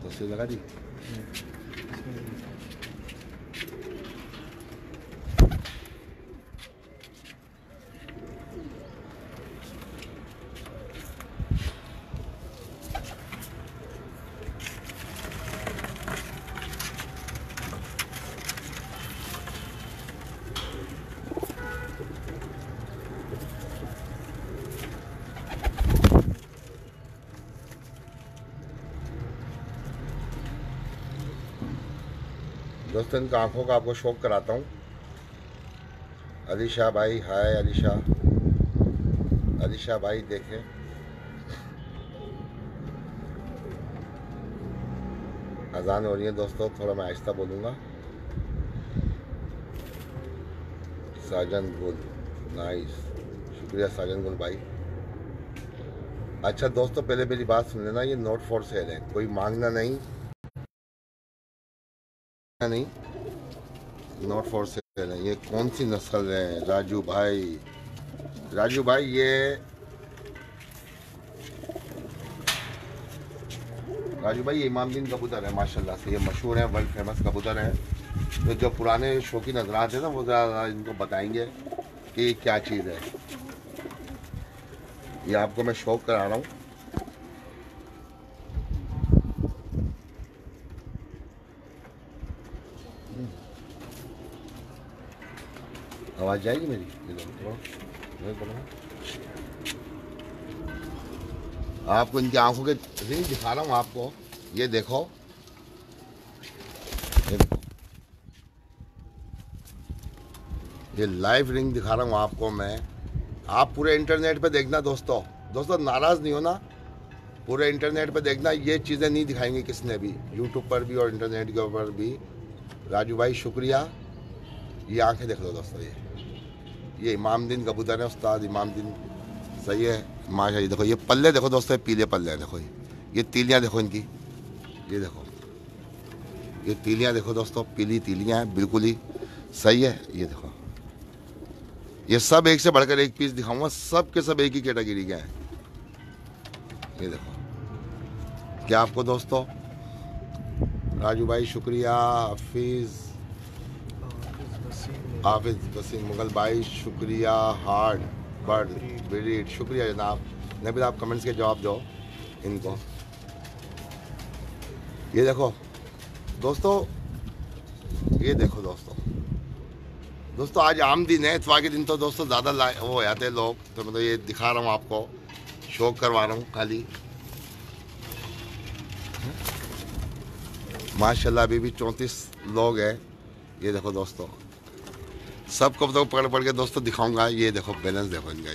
तस्वीर लगा दी। दोस्तों इनका आंखों का आपको शौक कराता हूँ। अलीशा भाई, हाय अलीशा। अलीशा भाई देखें, अजान हो रही है दोस्तों, थोड़ा मैं आहिस्ता बोलूँगा। साजन गुल, नाइस, शुक्रिया साजन गुल भाई। अच्छा दोस्तों, पहले मेरी बात सुन लेना, ये नोट फॉर सेल है, कोई मांगना नहीं, नोट फॉर सेल है। ये कौन सी नस्ल है राजू भाई? राजू भाई ये इमामदीन कबूतर है माशाल्लाह से, ये मशहूर है, वर्ल्ड फेमस कबूतर है। तो जो पुराने शौकीन हजरात हैं ना, वो ज़रा इनको बताएंगे कि क्या चीज़ है। ये आपको मैं शौक करा रहा हूँ। आवाज़ जाएगी मेरी? आपको इनकी आंखों के रिंग दिखा रहा हूँ आपको, ये देखो, ये लाइव रिंग दिखा रहा हूँ आपको मैं। आप पूरे इंटरनेट पे देखना दोस्तों, नाराज़ नहीं हो ना, पूरे इंटरनेट पे देखना, ये चीज़ें नहीं दिखाएंगे किसने भी, यूट्यूब पर भी और इंटरनेट के ऊपर भी। राजू भाई शुक्रिया। ये आंखें देख लो दोस्तों, ये इमामदीन कबूतर है, उस्ताद इमामदीन, सही है माशा। ये देखो, ये पल्ले देखो दोस्तों, पीले पल्ले हैं, देखो ये तीलियाँ देखो इनकी, ये देखो, ये तीलियाँ देखो दोस्तों, पीली तीलियाँ हैं, बिल्कुल ही सही है। ये देखो, ये सब एक से बढ़कर एक पीस दिखाऊंगा, सब के सब एक ही कैटेगरी के हैं। ये देखो क्या आपको दोस्तों। राजू भाई शुक्रिया। हाफिज वसीम मुगल भाई शुक्रिया। हार्ड बर्ड ब्रीड, शुक्रिया जनाब। नबील आप कमेंट्स के जवाब दो इनको। ये देखो दोस्तों, ये देखो दोस्तों आज आम दिन है, इतवार के दिन तो दोस्तों ज़्यादा वो हो जाते हैं लोग, तो मतलब ये दिखा रहा हूँ आपको, शौक करवा रहा हूँ खाली। माशाल्लाह अभी भी 34 लोग हैं। ये देखो दोस्तों, सबको तो पकड़ के दोस्तों दिखाऊंगा। ये देखो बैलेंस देखो इनका,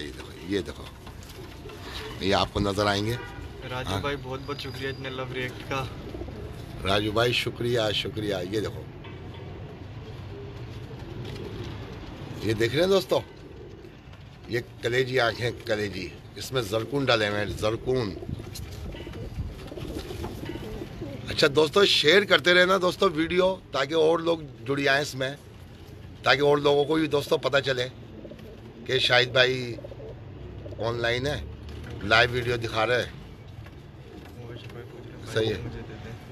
ये देखो, ये आपको नजर आएंगे। राजू भाई बहुत बहुत शुक्रिया इतने लव रिएक्ट का। राजू भाई शुक्रिया। ये देखो, ये देख रहे हैं दोस्तों, ये कलेजी आंखें, कलेजी, इसमें जरकून डाले हुए हैं, जरकून। अच्छा दोस्तों, शेयर करते रहना दोस्तों वीडियो, ताकि और लोग जुड़ जाएं इसमें, ताकि और लोगों को भी दोस्तों पता चले कि शाहिद भाई ऑनलाइन है, लाइव वीडियो दिखा रहे हैं। सही है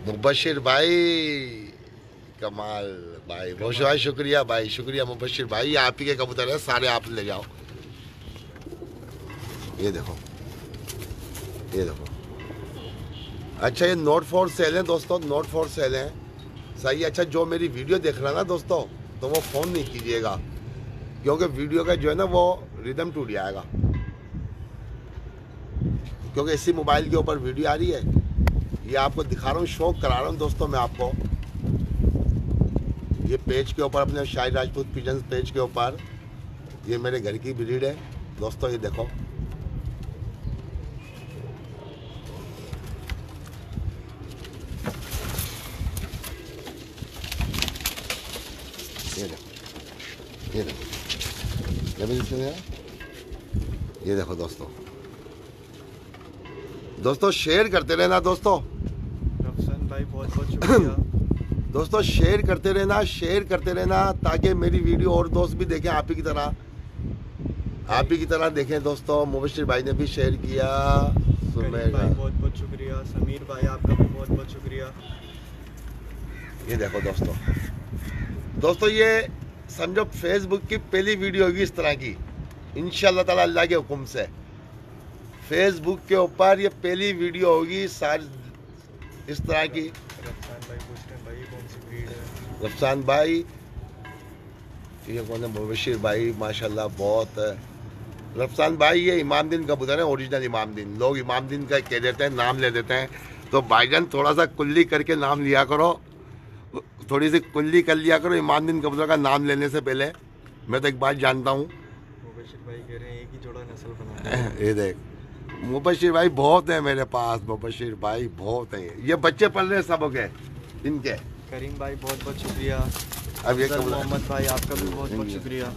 मुबशिर भाई, कमाल भाई, बहुत भाई शुक्रिया भाई, शुक्रिया मुबशिर भाई। आप ही के कबूतर है सारे, आप ले जाओ। ये देखो, ये देखो। अच्छा ये नोट फॉर सेल है दोस्तों, नोट फॉर सेल है, सही। अच्छा जो मेरी वीडियो देख रहा है ना दोस्तों, तो वो फ़ोन नहीं कीजिएगा, क्योंकि वीडियो का जो है ना वो रिदम टूट जाएगा, क्योंकि इसी मोबाइल के ऊपर वीडियो आ रही है। ये आपको दिखा रहा हूँ, शौक करा रहा हूँ दोस्तों मैं आपको। ये पेज के ऊपर, अपने शाहिद राजपूत पिजन्स पेज के ऊपर, ये मेरे घर की ब्रीड है दोस्तों। ये देखो, ये देखो, ये देखो, ये देखो दोस्तों शेयर करते रहना दोस्तों। रफसान भाई बहुत बहुत शुक्रिया। दोस्तों शेयर करते रहना, ताकि मेरी वीडियो और दोस्त भी देखें, आप ही की तरह देखें दोस्तों। मुबशिर भाई ने भी शेयर किया, करीम सुमेर भाई बहुत बहुत शुक्रिया। समीर भाई आपका भी बहुत बहुत शुक्रिया। ये देखो दोस्तों, दोस्तों ये समझो फेसबुक की पहली वीडियो होगी इस तरह की, इंशाल्लाह ताला अल्लाह के हुक्म से। फेसबुक के ऊपर ये पहली वीडियो होगी सारी इस तरह की। रफ्सान भाई पूछते हैं भाई कौन सी ब्रीड है। रफ्सान भाई, ये कौन है? मुबशिर भाई माशाल्लाह बहुत है। रफ्सान भाई ये इमामदीन कबूतर है, ओरिजिनल इमामदीन। लोग इमामदीन का कह देते हैं, नाम ले देते हैं, तो भाईजान थोड़ा सा कुल्ली करके नाम लिया करो, थोड़ी सी कुल्ली कर लिया करो इमामदीन कबूतर का नाम लेने से पहले। मैं तो एक बात जानता हूँ। मुबशिर भाई कह रहे हैं एक ही जोड़ा नस्ल बना। ये देख, मुबशिर भाई बहुत है मेरे पास, मुबशिर भाई बहुत है। ये बच्चे पल रहे सब हो गए इनके। करीम भाई बहुत बहुत शुक्रिया। अब ये अफजल कबूतर मोहम्मद भाई आपका भी बहुत बहुत शुक्रिया।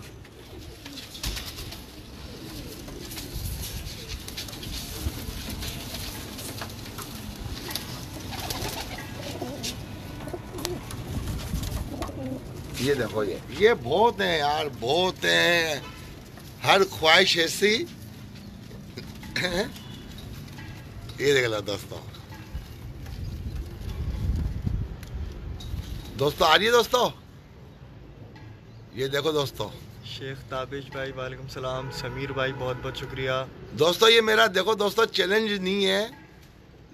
ये देखो, ये बहुत है यार, बहुत है। हर ख्वाहिश ऐसी ये देख लो दोस्तों, दोस्तों आ रही है दोस्तों, ये देखो दोस्तों। शेख ताबिश भाई वालेकुम सलाम। समीर भाई बहुत बहुत शुक्रिया। दोस्तों ये मेरा देखो दोस्तों चैलेंज नहीं है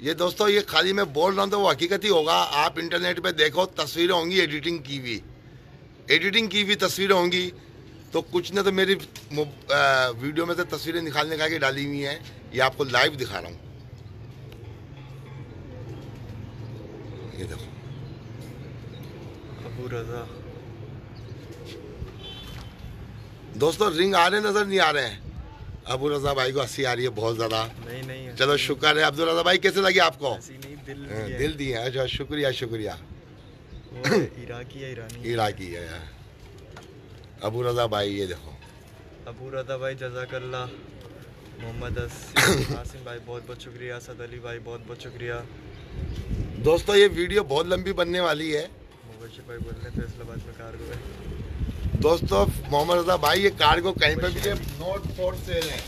ये दोस्तों, ये खाली मैं बोल रहा हूँ तो वो हकीकत ही होगा। आप इंटरनेट पे देखो, तस्वीरें होंगी एडिटिंग की हुई तस्वीरें होंगी, तो कुछ ने तो मेरी वीडियो में से तस्वीरें निकाल के डाली हुई हैं। ये आपको लाइव दिखा रहा हूँ, ये देखो। अबू रजा दोस्तों रिंग आ रहे नजर नहीं आ रहे हैं? अबू रजा भाई को हंसी आ रही है बहुत ज्यादा। नहीं चलो शुक्र है। अब्दुल रजा भाई कैसे लगे आपको? ऐसी नहीं, दिल दिल दिए। अच्छा शुक्रिया शुक्रिया। वो इराकी है, इराकी है यार अबू रजा भाई। ये देखो अबू रजा भाई जज़ाकल्लाह। मोहम्मद आसिम भाई बहुत बहुत शुक्रिया। असद अली भाई बहुत बहुत शुक्रिया। दोस्तों ये वीडियो बहुत लंबी बनने वाली है। मुबशिर भाई बोल रहे थे फैसलाबाद में कार्गो है। दोस्तों मोहम्मद रजा भाई ये कार्गो कहीं पे भी नोट फॉर सेल है।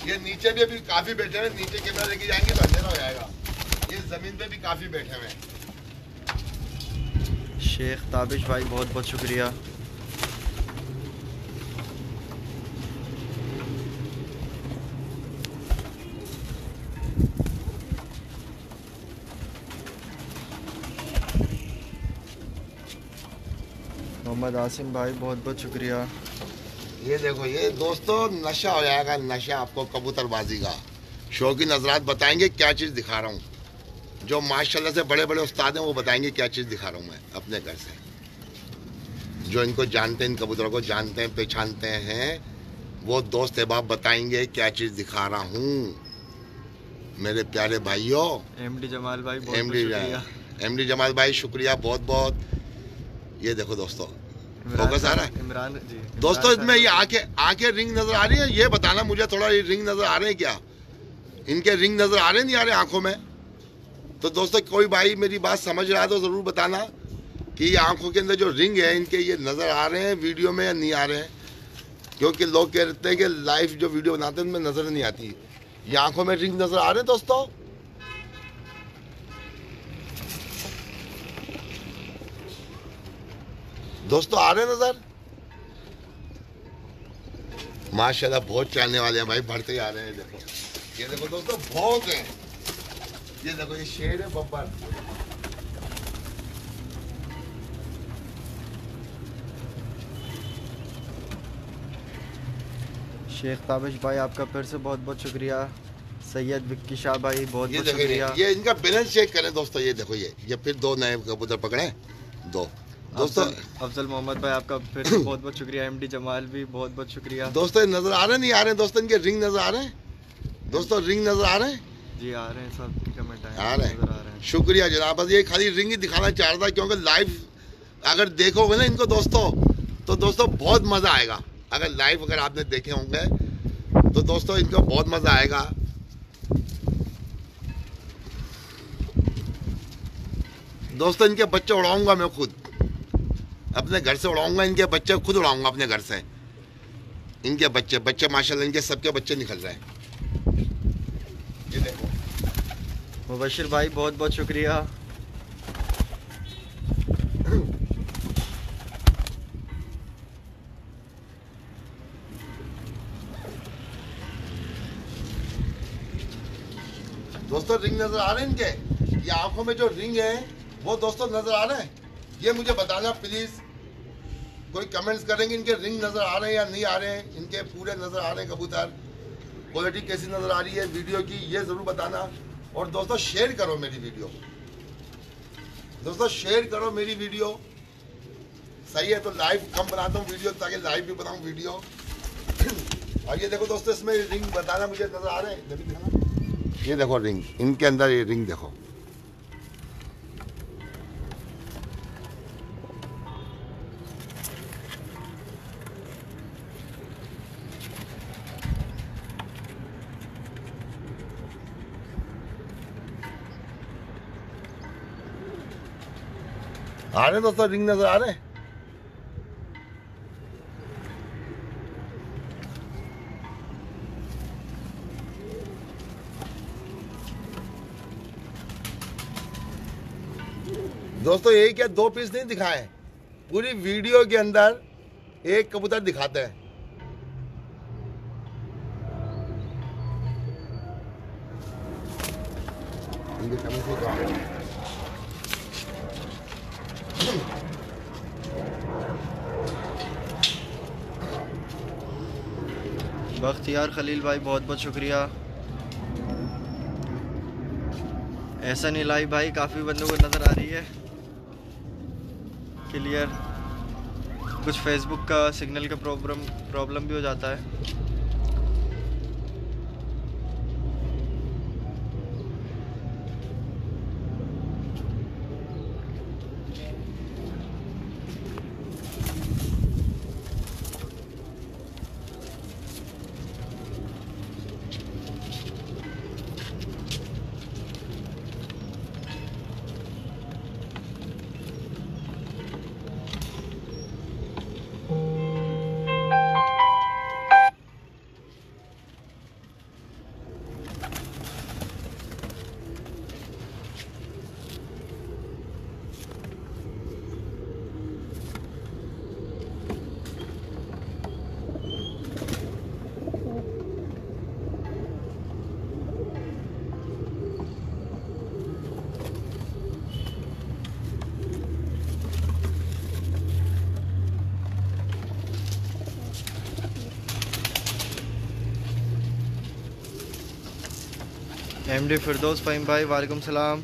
ये नीचे भी अभी काफी बैठे हुए, नीचे कैमरा लेके जाएंगे तो अंधेरा हो जाएगा। ये जमीन पे भी काफी बैठे हुए हैं। शेख ताबिश भाई बहुत बहुत शुक्रिया। मोहम्मद आसिम भाई बहुत बहुत शुक्रिया। ये देखो, ये दोस्तों नशा हो जाएगा, नशा आपको कबूतरबाजी का। शौकीन हजरात बताएंगे क्या चीज़ दिखा रहा हूँ। जो माशाल्लाह से बड़े बड़े उस्ताद हैं वो बताएंगे क्या चीज़ दिखा रहा हूँ मैं अपने घर से। जो इनको जानते हैं, इन कबूतरों को जानते हैं, पहचानते हैं, वो दोस्त अहबाब बताएंगे क्या चीज़ दिखा रहा हूँ। मेरे प्यारे भाइयों, एमडी जमाल भाई बहुत बहुत शुक्रिया। एमडी जमाल भाई शुक्रिया बहुत बहुत। ये देखो दोस्तों फोकस आ रहा है इमरान जी। दोस्तों इसमें ये आंखें रिंग नजर आ रही है? ये बताना मुझे थोड़ा, ये रिंग नजर आ रहे हैं क्या? इनके रिंग नजर आ रहे नहीं आ रहे आंखों में? तो दोस्तों कोई भाई मेरी बात समझ रहा है तो जरूर बताना कि ये आंखों के अंदर जो रिंग है इनके, ये नजर आ रहे हैं वीडियो में या नहीं आ रहे हैं? क्योंकि लोग कहते हैं कि लाइव जो वीडियो बनाते हैं उनमें नजर नहीं आती। ये आंखों में रिंग नजर आ रहे हैं दोस्तों? दोस्तों आ रहे नजर? माशाल्लाह बहुत चलने वाले हैं भाई, बढ़ते ही आ रहे हैं। देखो ये देखो दोस्तों बहुत है। ये देखो ये शेर है बब्बर। शेख ताबिश भाई आपका फिर से बहुत बहुत शुक्रिया। सैयद विक्की शाह भाई बहुत ये बहुत देखो शुक्रिया। ये इनका बैलेंस चेक करें दोस्तों। ये देखो ये फिर दो नए कबूतर पकड़े, दो दोस्तों। अफजल मोहम्मद भाई आपका फिर से बहुत बहुत शुक्रिया। एमडी जमाल भी बहुत बहुत शुक्रिया। दोस्तों ये नजर आ रहे नहीं आ रहे दोस्तों? इनके रिंग नजर आ रहे हैं दोस्तों? रिंग नजर आ रहे हैं? जी आ रहे हैं, सब कमेंट आ रहे नजर आ रहे हैं। हैं। शुक्रिया जनाब। बस ये खाली रिंग ही दिखाना चाह रहा था, क्योंकि लाइव अगर देखोगे ना इनको दोस्तों, तो दोस्तों बहुत मजा आएगा। अगर लाइव अगर आपने देखे होंगे तो दोस्तों इनको बहुत मजा आएगा। दोस्तों इनके बच्चे उड़ाऊंगा मैं खुद, अपने घर से उड़ाऊंगा। इनके बच्चे खुद उड़ाऊंगा अपने घर से। इनके बच्चे माशाल्लाह इनके सबके बच्चे निकल रहे हैं। मुबशिर भाई बहुत बहुत शुक्रिया। दोस्तों रिंग नजर आ रहे हैं इनके, ये आंखों में जो रिंग है वो दोस्तों नजर आ रहे हैं? ये मुझे बताना प्लीज, कोई कमेंट्स करेंगे इनके रिंग नजर आ रहे हैं या नहीं आ रहे हैं, इनके पूरे नजर आ रहे हैं कबूतर, क्वालिटी कैसी नजर आ रही है वीडियो की, ये जरूर बताना। और दोस्तों शेयर करो मेरी वीडियो, दोस्तों शेयर करो मेरी वीडियो। सही है तो लाइव कम बनाता हूँ वीडियो ताकि लाइव भी बनाऊँ वीडियो। और ये देखो दोस्तों इसमें रिंग बताना मुझे नजर आ रहे हैं, ये देखो रिंग, इनके अंदर ये रिंग देखो। आ रहे दोस्तों रिंग नजर आ रहे हैं? दोस्तों एक या दो पीस नहीं दिखाए, पूरी वीडियो के अंदर एक कबूतर दिखाते हैं। बख्तियार खलील भाई बहुत बहुत शुक्रिया। ऐसा नहीं लाई भाई काफ़ी बंदों को नज़र आ रही है क्लियर, कुछ फेसबुक का सिग्नल का प्रॉब्लम भी हो जाता है। एमडी फिरदौस फ़हीम भाई वालेकुम सलाम।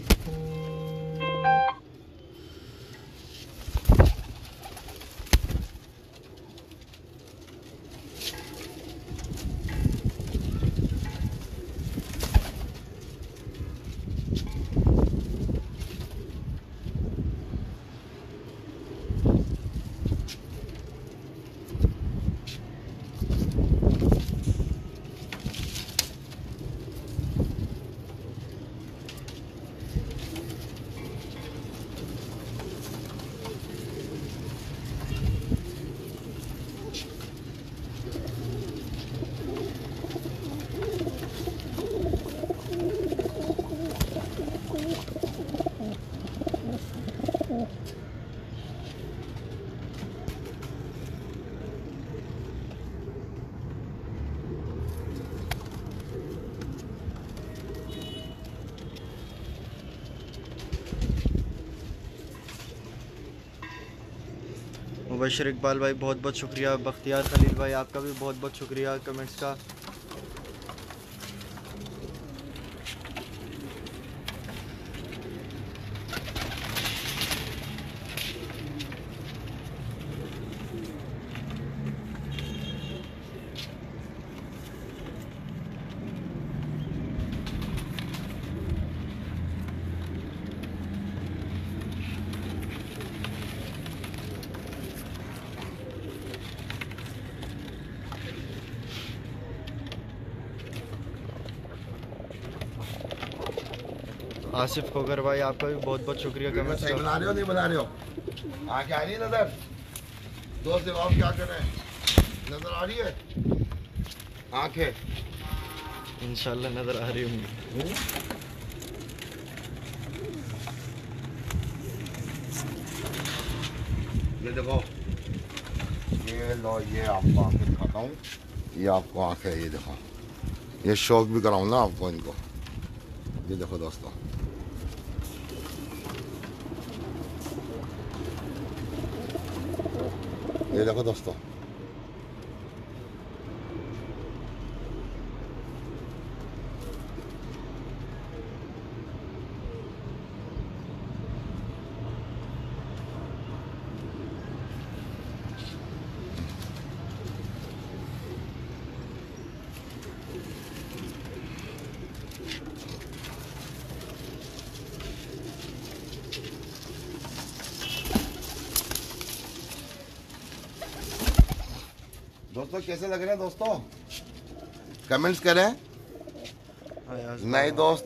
मुबशिर इकबाल भाई बहुत बहुत शुक्रिया। बख्तियार खलील भाई आपका भी बहुत बहुत शुक्रिया कमेंट्स का। आसिफ खोगर भाई आपका भी बहुत बहुत शुक्रिया कमेंट्स सही बना रहे हो नहीं बना रहे हो? आंखें आ रही है नजर? दोस्त आप क्या कर रहे हैं? नजर आ रही है आंखें? इंशाल्लाह नजर आ रही होंगी। ये देखो, ये लो, ये आपको आंखें दिखाता हूँ। ये आपको आंखें, ये देखो, ये शौक भी कराऊँ ना आपको इनको। ये देखो दोस्तों, ये देखो दोस्तों, दोस्तों कैसे लग रहे हैं दोस्तों, कमेंट्स करें। अयाज नहीं दोस्त,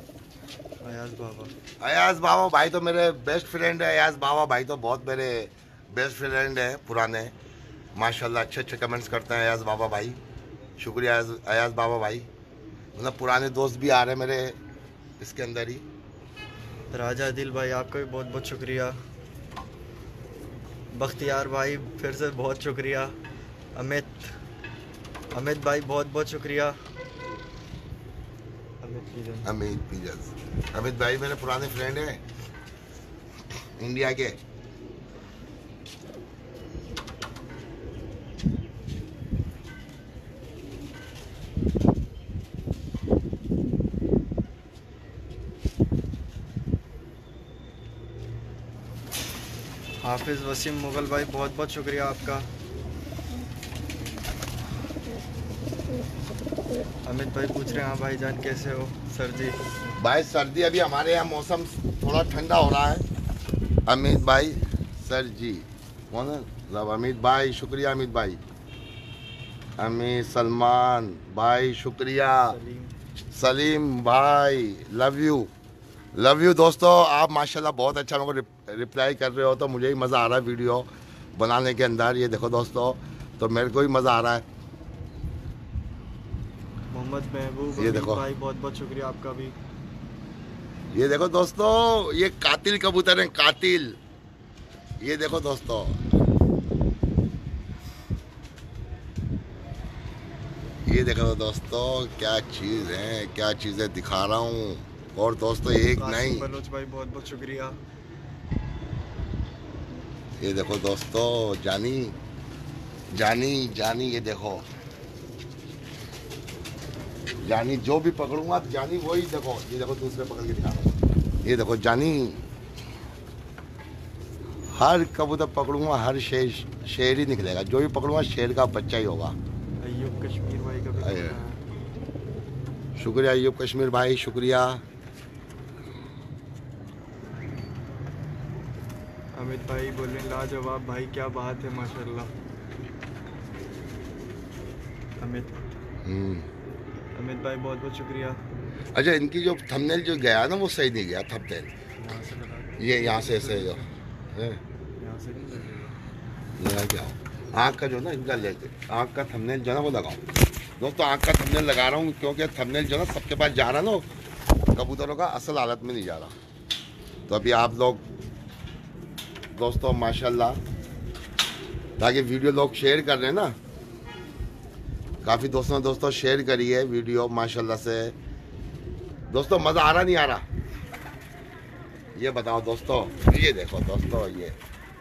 अयाज बाबा, अयाज बाबा भाई तो मेरे बेस्ट फ्रेंड है। अयाज बाबा भाई तो बहुत मेरे बेस्ट फ्रेंड है पुराने, माशाल्लाह अच्छे अच्छे कमेंट्स करते हैं अयाज बाबा भाई। शुक्रिया अयाज बाबा भाई, मतलब पुराने दोस्त भी आ रहे हैं मेरे इसके अंदर ही। राजा दिल भाई आपका भी बहुत बहुत शुक्रिया। बख्तियार भाई फिर से बहुत शुक्रिया। अमित भाई बहुत बहुत शुक्रिया। अमित पिजन, अमित भाई मेरे पुराने फ्रेंड हैं इंडिया के। हाफिज़ वसीम मुगल भाई बहुत बहुत शुक्रिया आपका। अमित भाई पूछ रहे हैं हाँ भाईजान कैसे हो सर जी। भाई सर्दी अभी हमारे यहाँ मौसम थोड़ा ठंडा हो रहा है। अमित भाई सर जी कौन है? मतलब अमित भाई शुक्रिया, अमित भाई, अमित सलमान भाई शुक्रिया, सलीम भाई लव यू दोस्तों। आप माशाल्लाह बहुत अच्छा मेरे को रिप्लाई कर रहे हो, तो मुझे ही मज़ा आ रहा है वीडियो बनाने के अंदर। ये देखो दोस्तों, तो मेरे को ही मज़ा आ रहा है। मोहम्मद महबूब ये देखो भाई बहुत बहुत शुक्रिया आपका भी। ये देखो दोस्तों, ये कातिल कबूतर हैं, कातिल। ये देखो दोस्तों, ये देखो दोस्तों, क्या चीज़ है, क्या चीज़ें दिखा रहा हूँ। और दोस्तों एक नहीं, बलोच भाई बहुत बहुत शुक्रिया। ये देखो दोस्तों, जानी जानी जानी, ये देखो जानी, जो भी पकड़ूंगा जानी वही। देखो ये देखो, दूसरे पकड़ के दिखा रहा हूँ। ये देखो जानी, हर कबूतर पकड़ूंगा हर शेर ही निकलेगा। जो भी पकड़ूंगा शेर का बच्चा ही होगा। अय्यूब कश्मीर भाई का भी शुक्रिया अय्यूब कश्मीर भाई, शुक्रिया। अमित भाई बोले लाजवाब भाई, क्या बात है माशाल्लाह। अमित भाई बहुत बहुत शुक्रिया। अच्छा, इनकी जो थंबनेल जो गया ना वो सही नहीं गया थंबनेल। ये यहाँ से ऐसे जो यहाँ से लगा क्या आँख का जो ना इनका लेके आँख का थंबनेल जो ना वो लगाओ दोस्तों। आँख का थंबनेल लगा रहा हूँ क्योंकि थंबनेल जो ना सबके पास जा रहा ना, कबूतरों का असल हालत में नहीं जा रहा। तो अभी आप लोग दोस्तों माशाल्लाह, ताकि वीडियो लोग शेयर कर रहे हैं ना, काफ़ी दोस्तों शेयर करी है वीडियो माशाल्लाह से। दोस्तों मज़ा आ रहा नहीं आ रहा, ये बताओ दोस्तों। ये देखो दोस्तों, ये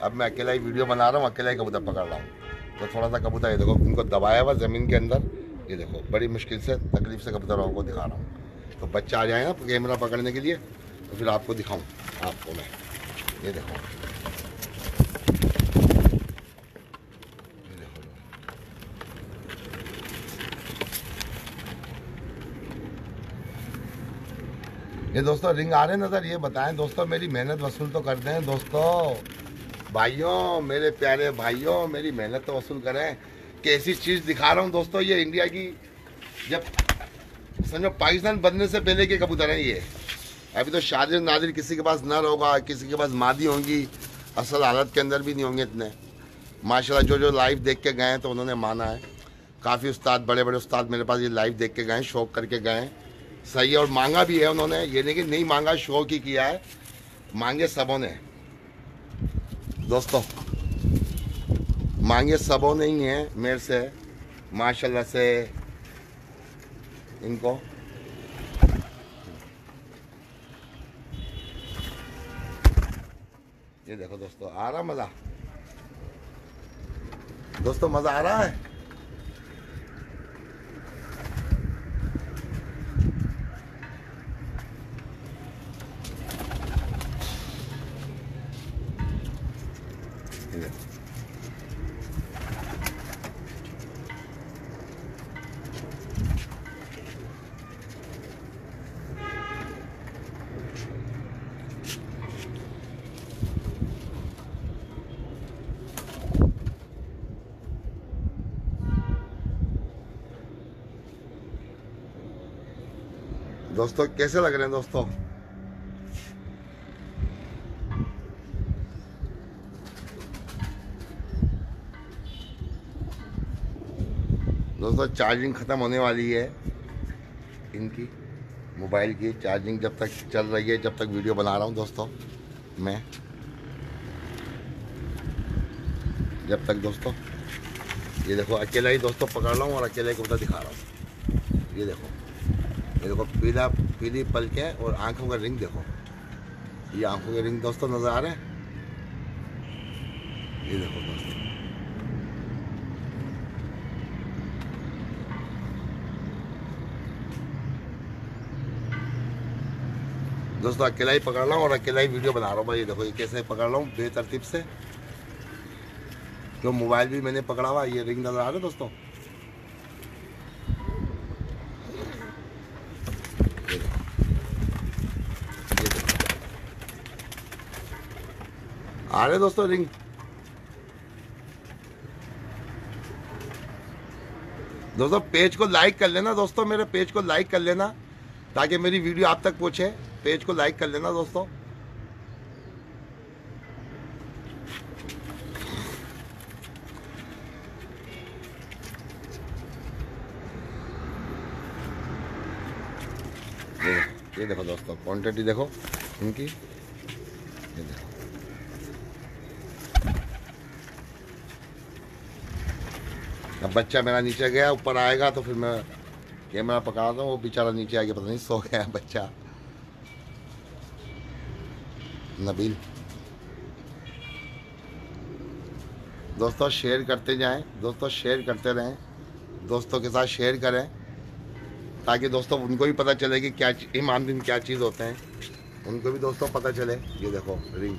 अब मैं अकेला ही वीडियो बना रहा हूँ, अकेला ही कबूतर पकड़ रहा हूँ। तो थोड़ा सा कबूतर ये देखो, इनको दबाया हुआ ज़मीन के अंदर। ये देखो बड़ी मुश्किल से तकलीफ से कबूतरों को दिखा रहा हूँ। तो बच्चा आ जाए ना कैमरा पकड़ने के लिए, तो फिर आपको दिखाऊँ आपको मैं। ये देखो, ये दोस्तों रिंग आ रहे हैं नज़र। ये बताएं दोस्तों, मेरी मेहनत वसूल तो कर दें दोस्तों। भाइयों, मेरे प्यारे भाइयों, मेरी मेहनत तो वसूल करें। कैसी चीज़ दिखा रहा हूँ दोस्तों, ये इंडिया की, जब समझो पाकिस्तान बनने से पहले के कबूतर हैं ये। अभी तो शादिर नादिर किसी के पास नर होगा, किसी के पास मादी होंगी, असल हालत के अंदर भी नहीं होंगे इतने। माशाल्लाह जो लाइव देख के गए हैं तो उन्होंने माना है। काफ़ी उस्ताद, बड़े बड़े उस्ताद मेरे पास ये लाइव देख के गए, शौक करके गए, सही है। और मांगा भी है उन्होंने, ये नहीं कि नहीं मांगा, शौक ही किया है, मांगे सबों ने दोस्तों। मांगे सबों नहीं है मेरे से माशाल्लाह से इनको। ये देखो दोस्तों, आ रहा मज़ा? दोस्तों मज़ा आ रहा है? ये देखो। दोस्तों कैसे लग रहे हैं दोस्तों? दोस्तों चार्जिंग ख़त्म होने वाली है इनकी मोबाइल की। चार्जिंग जब तक चल रही है, जब तक वीडियो बना रहा हूँ दोस्तों मैं, जब तक दोस्तों ये देखो अकेला ही दोस्तों पकड़ रहा हूँ और अकेले को दिखा रहा हूँ। ये देखो पीला पीली पलकें और आंखों का रिंग देखो। ये आंखों के रिंग दोस्तों नज़र आ रहे हैं? ये देखो दोस्तों, दोस्तों अकेला ही पकड़ रहा हूँ और अकेला ही वीडियो बना रहा हूँ भाई। ये देखो ये कैसे पकड़ रहा हूँ बेतरतीब से, क्यों मोबाइल भी मैंने पकड़ा हुआ। ये रिंग नज़र आ रहा है दोस्तों? ये देखो, ये देखो आ रहे दोस्तों रिंग। दोस्तों पेज को लाइक कर लेना दोस्तों, मेरे पेज को लाइक कर लेना ताकि मेरी वीडियो आप तक पहुंचे। पेज को लाइक कर लेना दोस्तों। ये देखो दोस्तों क्वांटिटी देखो इनकी। ये देखो अब बच्चा मेरा नीचे गया, ऊपर आएगा तो फिर मैं कैमरा पकड़ा दूँ। वो बेचारा नीचे आके पता नहीं सो गया बच्चा नबील। दोस्तों शेयर करते जाएं दोस्तों, शेयर करते रहें, दोस्तों के साथ शेयर करें ताकि दोस्तों उनको भी पता चले कि क्या ईमान दिन क्या चीज़ होते हैं, उनको भी दोस्तों पता चले। ये देखो रिंग।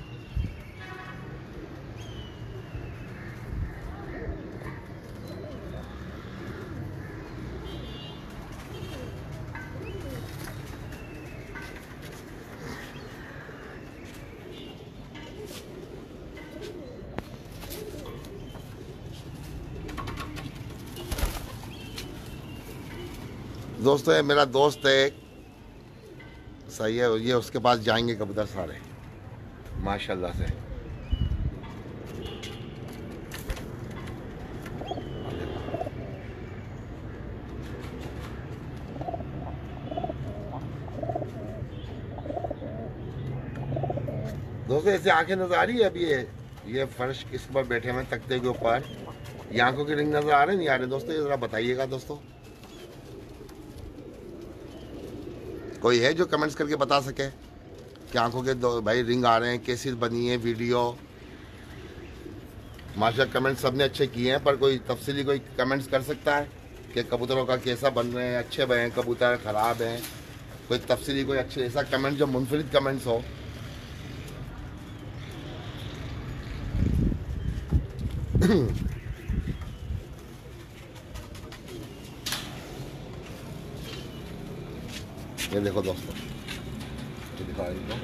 दोस्तों ये मेरा दोस्त है, सही है, ये उसके पास जाएंगे कबूतर सारे माशाल्लाह से। दोस्तों ऐसे आंखें नजर आ रही है? अभी ये फर्श किस पर बैठे हुए तख्ते के ऊपर, ये आंखों की रिंग नजर आ रहे नहीं आ रहे दोस्तों? ये जरा बताइएगा दोस्तों, कोई है जो कमेंट्स करके बता सके कि आंखों के दो भाई रिंग आ रहे हैं, कैसी बनी है वीडियो? माशा कमेंट्स सबने अच्छे किए हैं, पर कोई तफसीली कोई कमेंट्स कर सकता है कि कबूतरों का कैसा बन रहे हैं, अच्छे बने हैं कबूतर, ख़राब हैं? कोई तफसीली कोई अच्छे ऐसा कमेंट जो मुनफरिद कमेंट्स हो। ये देखो दोस्तों, ये दिखा इनको।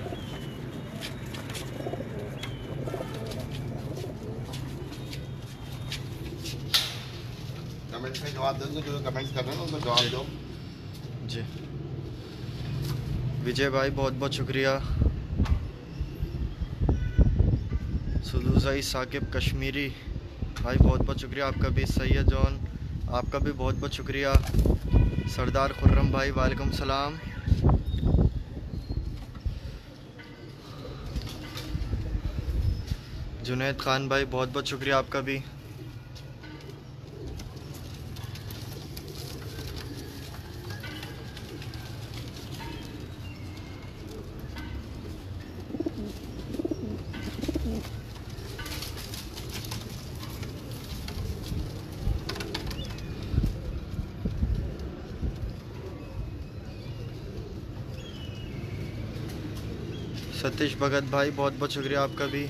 कमेंट्स में जवाब दो, जो कमेंट्स कर रहे हैं उनको जवाब दो जी। विजय भाई बहुत बहुत शुक्रिया। सुलूसाई साकिब कश्मीरी भाई बहुत बहुत शुक्रिया आपका भी। सैयद जॉन आपका भी बहुत बहुत शुक्रिया। सरदार खुर्रम भाई वालेकुम सलाम। जुनैद खान भाई बहुत बहुत शुक्रिया आपका भी। सतीश भगत भाई बहुत बहुत शुक्रिया आपका भी।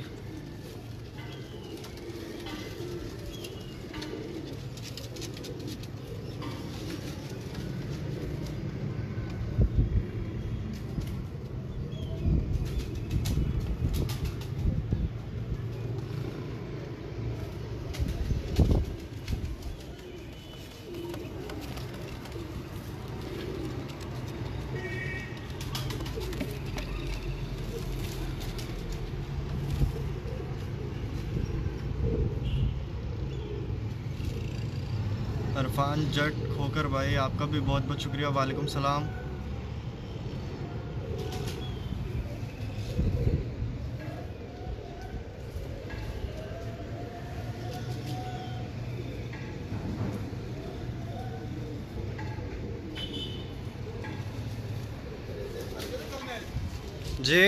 इरफान जट खोकर भाई आपका भी बहुत बहुत शुक्रिया। वालेकुम सलाम। जी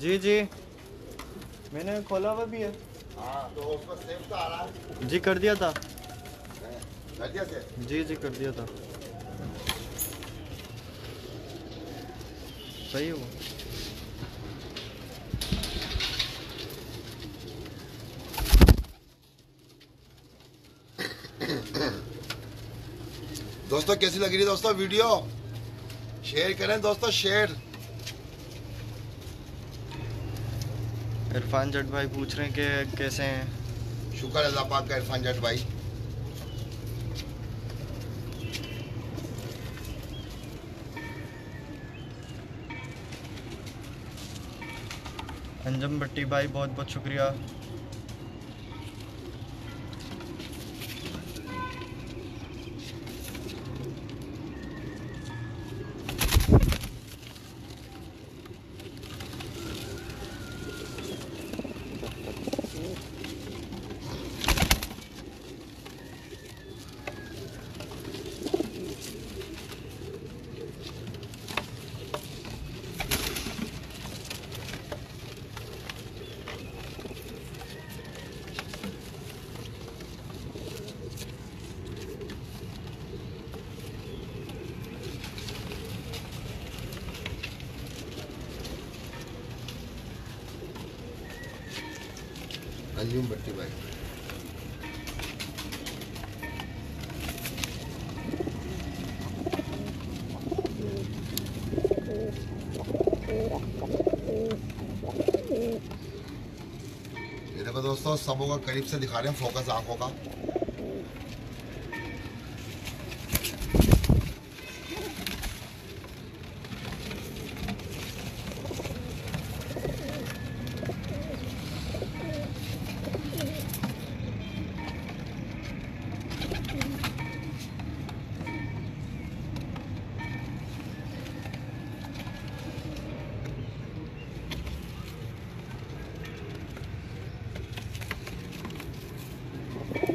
जी जी मैंने खोला हुआ भी है। हाँ तो उसमें सेव तो आ रहा है। जी कर दिया था। कर दिया सेव? जी जी कर दिया था। सही है वो। दोस्तों कैसी लग रही है दोस्तों वीडियो? शेयर करें दोस्तों, शेयर। इरफान जट भाई पूछ रहे हैं कि कैसे हैं। शुक्र अल्लाह पाक का इरफान जट भाई। अंजम भट्टी भाई बहुत बहुत शुक्रिया। अंजुम भट्टी भाई। ये देखो दोस्तों, सबों का करीब से दिखा रहे हैं फोकस आंखों का।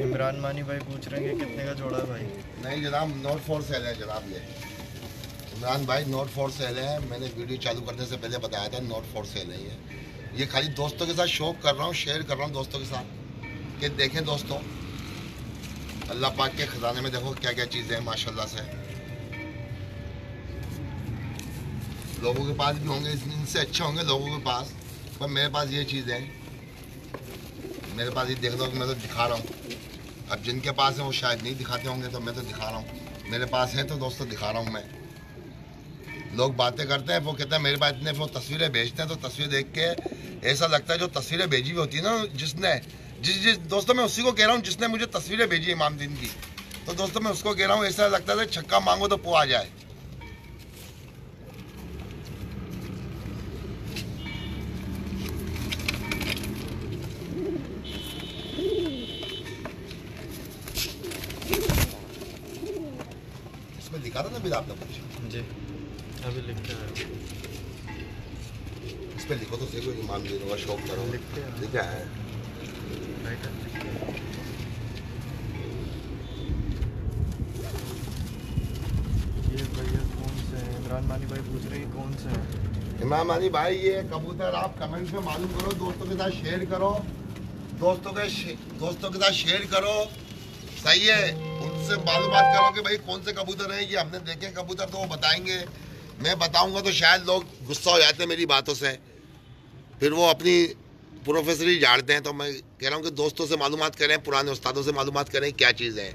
इमरान मानी भाई पूछ रहे हैं कि कितने का जोड़ा है भाई। नहीं जनाब, नॉट फॉर सेल है जनाब। ये इमरान भाई नॉट फॉर सेल है। मैंने वीडियो चालू करने से पहले बताया था नॉट फॉर सेल है। ये खाली दोस्तों के साथ शौक कर रहा हूँ, शेयर कर रहा हूँ दोस्तों के साथ कि देखें दोस्तों, अल्लाह पाक के खजाने में देखो क्या क्या चीज़ें हैं माशाल्लाह से। लोगों के पास भी होंगे, इनसे अच्छे होंगे लोगों के पास, पर मेरे पास ये चीज़ें हैं। मेरे पास ये देख लो कि मैं तो दिखा रहा हूँ। अब जिनके पास है वो शायद नहीं दिखाते होंगे, तो मैं तो दिखा रहा हूँ। मेरे पास है तो दोस्तों दिखा रहा हूँ मैं। लोग बातें करते हैं, वो कहते हैं मेरे पास इतने, वो तस्वीरें भेजते हैं तो तस्वीर देख के ऐसा लगता है जो तस्वीरें भेजी हुई होती है ना, जिसने जिस दोस्तों मैं उसी को कह रहा हूँ जिसने मुझे तस्वीरें भेजी इमाम दिन की, तो दोस्तों मैं उसको कह रहा हूँ ऐसा लगता है छक्का मांगो तो पो आ जाए। इसमें दिखा था ना फिर आपने कुछ जी अभी लिख के आया। इस पर लिखो तो सही, कोई इमाम दिन का शौक करो। लिखा है ये भैया कौन से हैं? इमरान मानी भाई पूछ रहे हैं कौन से हैं। इमाम अली भाई ये कबूतर आप कमेंट में मालूम करो, दोस्तों के साथ शेयर करो, दोस्तों के साथ शेयर करो, सही है। उनसे मालूमात करो कि भाई कौन से कबूतर हैं, ये हमने देखे कबूतर तो वो बताएंगे। मैं बताऊंगा तो शायद लोग गुस्सा हो जाते हैं मेरी बातों से, फिर वो अपनी प्रोफेसरी झाड़ते हैं। तो मैं कह रहा हूँ कि दोस्तों से मालूमात करें, पुराने उस्तादों से मालूमात करें क्या चीज़ है,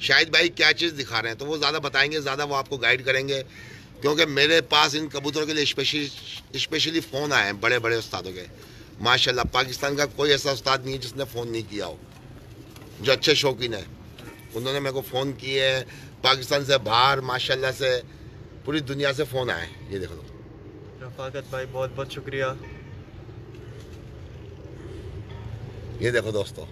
शाहिद भाई क्या चीज़ दिखा रहे हैं, तो वो ज़्यादा बताएंगे, ज़्यादा वो आपको गाइड करेंगे। क्योंकि मेरे पास इन कबूतरों के लिए स्पेशली फ़ोन आए हैं बड़े बड़े उस्तादों के। माशाल्लाह पाकिस्तान का कोई ऐसा उस्ताद नहीं है जिसने फ़ोन नहीं किया हो, जो अच्छे शौकीन है। उन्होंने मेरे को फ़ोन किए हैं पाकिस्तान से बाहर, माशाल्लाह से पूरी दुनिया से फ़ोन आए। ये देखो रफाकत भाई बहुत बहुत शुक्रिया। ये देखो दोस्तों,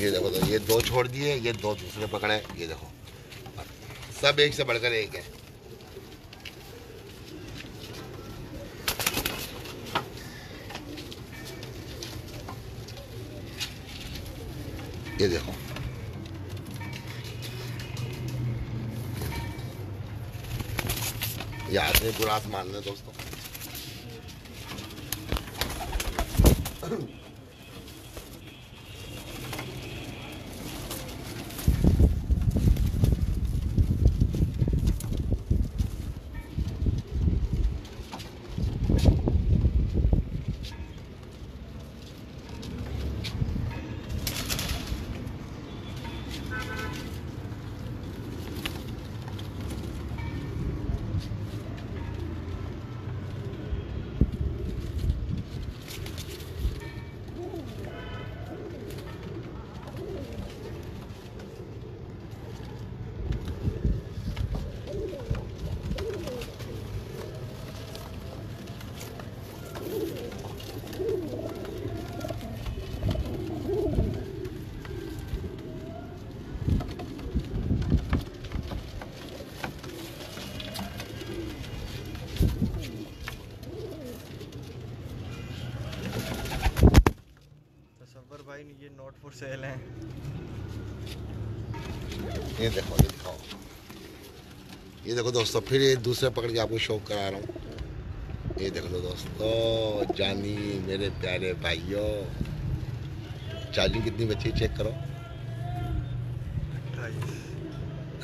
ये देखो तो ये दो छोड़ दिए, ये दो दूसरे पकड़े। ये देखो सब एक से बढ़कर एक है। ये देखो ये आदमी पूरा आसमान में दोस्तों। भाई ये नॉट फॉर सेल है। ये देखो, ये दिखाओ, ये देखो दोस्तों, फिर ये दूसरे पकड़ के आपको शो करा रहा हूँ। ये देख लो दोस्तों, जानी मेरे प्यारे भाइयों, चार्जिंग कितनी बची चेक करो,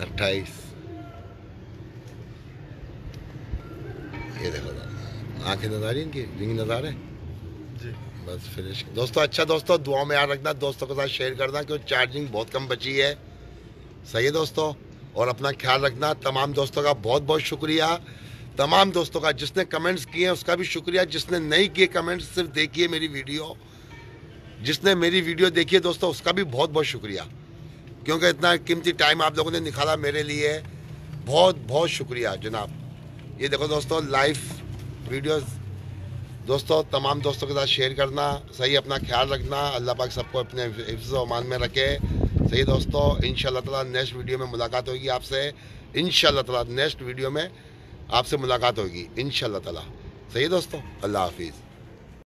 28। ये देखो आंखें नजर आ रही, इनकी रिंग नजर आ रहे जी। बस फिनिश दोस्तों। अच्छा दोस्तों, दुआ में याद रखना, दोस्तों के साथ शेयर करना, क्योंकि चार्जिंग बहुत कम बची है। सही है दोस्तों, और अपना ख्याल रखना। तमाम दोस्तों का बहुत बहुत शुक्रिया, तमाम दोस्तों का, जिसने कमेंट्स किए हैं उसका भी शुक्रिया, जिसने नहीं किए कमेंट्स, सिर्फ देखिए मेरी वीडियो, जिसने मेरी वीडियो देखी है दोस्तों उसका भी बहुत बहुत शुक्रिया, क्योंकि इतना कीमती टाइम आप लोगों ने निकाला मेरे लिए, बहुत बहुत शुक्रिया जनाब। ये देखो दोस्तों लाइव वीडियोस, दोस्तों तमाम दोस्तों के साथ शेयर करना। सही, अपना ख्याल रखना, अल्लाह पाक सबको अपने हिफ्ज़ व अमान में रखे। सही दोस्तों, इंशाअल्लाह ताला नेक्स्ट वीडियो में मुलाकात होगी आपसे, इंशाअल्लाह ताला नेक्स्ट वीडियो में आपसे मुलाकात होगी इंशाअल्लाह ताला। सही दोस्तों, अल्लाह हाफिज़।